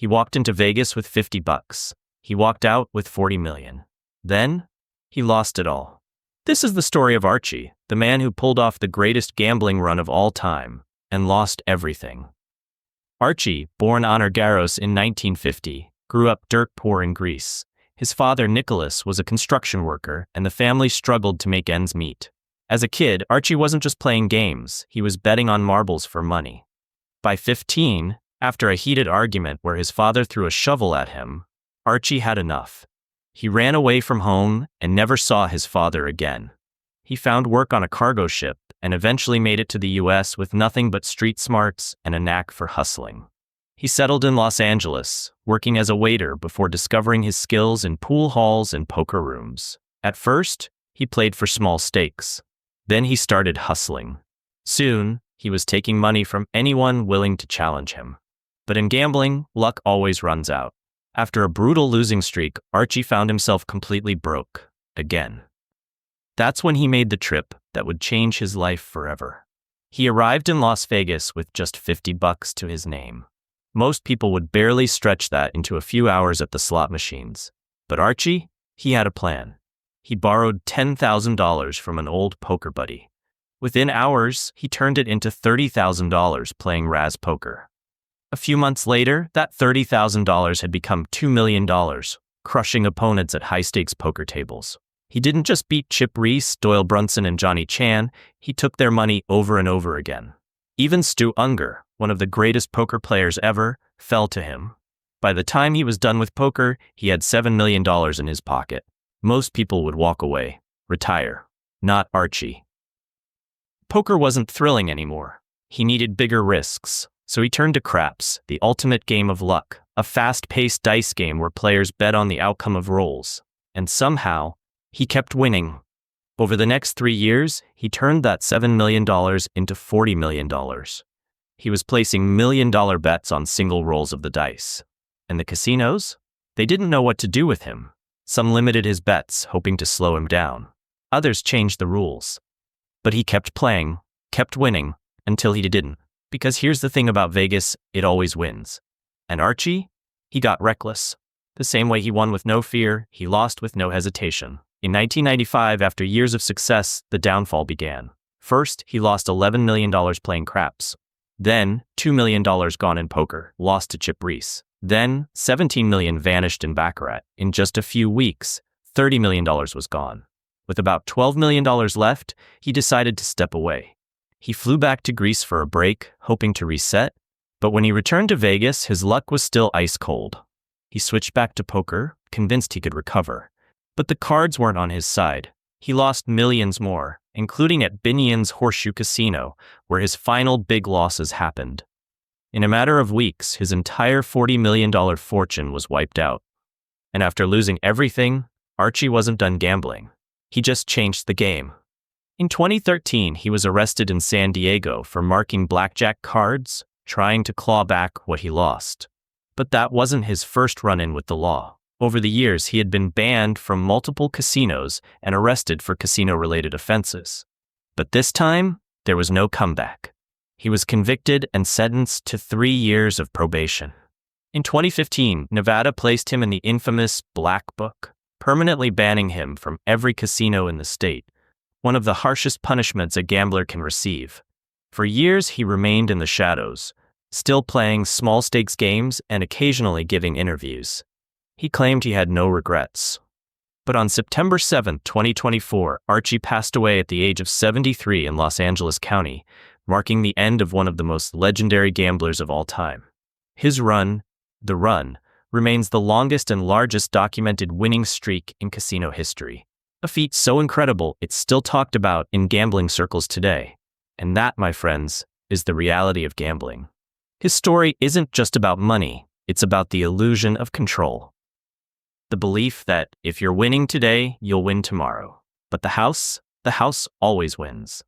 He walked into Vegas with $50. He walked out with 40 million. Then, he lost it all. This is the story of Archie, the man who pulled off the greatest gambling run of all time and lost everything. Archie, born on Argyros in 1950, grew up dirt poor in Greece. His father, Nicholas, was a construction worker, and the family struggled to make ends meet. As a kid, Archie wasn't just playing games, he was betting on marbles for money. By 15, after a heated argument where his father threw a shovel at him, Archie had enough. He ran away from home and never saw his father again. He found work on a cargo ship and eventually made it to the US with nothing but street smarts and a knack for hustling. He settled in Los Angeles, working as a waiter before discovering his skills in pool halls and poker rooms. At first, he played for small stakes. Then he started hustling. Soon, he was taking money from anyone willing to challenge him. But in gambling, luck always runs out. After a brutal losing streak, Archie found himself completely broke, again. That's when he made the trip that would change his life forever. He arrived in Las Vegas with just $50 to his name. Most people would barely stretch that into a few hours at the slot machines. But Archie, he had a plan. He borrowed $10,000 from an old poker buddy. Within hours, he turned it into $30,000 playing Raz Poker. A few months later, that $30,000 had become $2 million, crushing opponents at high-stakes poker tables. He didn't just beat Chip Reese, Doyle Brunson, and Johnny Chan, he took their money over and over again. Even Stu Unger, one of the greatest poker players ever, fell to him. By the time he was done with poker, he had $7 million in his pocket. Most people would walk away, retire. Not Archie. Poker wasn't thrilling anymore. He needed bigger risks, so he turned to craps, the ultimate game of luck, a fast-paced dice game where players bet on the outcome of rolls. And somehow, he kept winning. Over the next 3 years, he turned that $7 million into $40 million. He was placing million-dollar bets on single rolls of the dice. And the casinos? They didn't know what to do with him. Some limited his bets, hoping to slow him down. Others changed the rules. But he kept playing, kept winning, until he didn't. Because here's the thing about Vegas, it always wins. And Archie? He got reckless. The same way he won with no fear, he lost with no hesitation. In 1995, after years of success, the downfall began. First, he lost $11 million playing craps. Then, $2 million gone in poker, lost to Chip Reese. Then, $17 million vanished in Baccarat. In just a few weeks, $30 million was gone. With about $12 million left, he decided to step away. He flew back to Greece for a break, hoping to reset. But when he returned to Vegas, his luck was still ice cold. He switched back to poker, convinced he could recover. But the cards weren't on his side. He lost millions more, including at Binion's Horseshoe Casino, where his final big losses happened. In a matter of weeks, his entire $40 million fortune was wiped out. And after losing everything, Archie wasn't done gambling. He just changed the game. In 2013, he was arrested in San Diego for marking blackjack cards, trying to claw back what he lost. But that wasn't his first run-in with the law. Over the years, he had been banned from multiple casinos and arrested for casino-related offenses. But this time, there was no comeback. He was convicted and sentenced to 3 years of probation. In 2015, Nevada placed him in the infamous Black Book, permanently banning him from every casino in the state, one of the harshest punishments a gambler can receive. For years, he remained in the shadows, still playing small-stakes games and occasionally giving interviews. He claimed he had no regrets. But on September 7, 2024, Archie passed away at the age of 73 in Los Angeles County, marking the end of one of the most legendary gamblers of all time. His run, The Run, remains the longest and largest documented winning streak in casino history. A feat so incredible it's still talked about in gambling circles today. And that, my friends, is the reality of gambling. His story isn't just about money, it's about the illusion of control. The belief that if you're winning today, you'll win tomorrow. But the house always wins.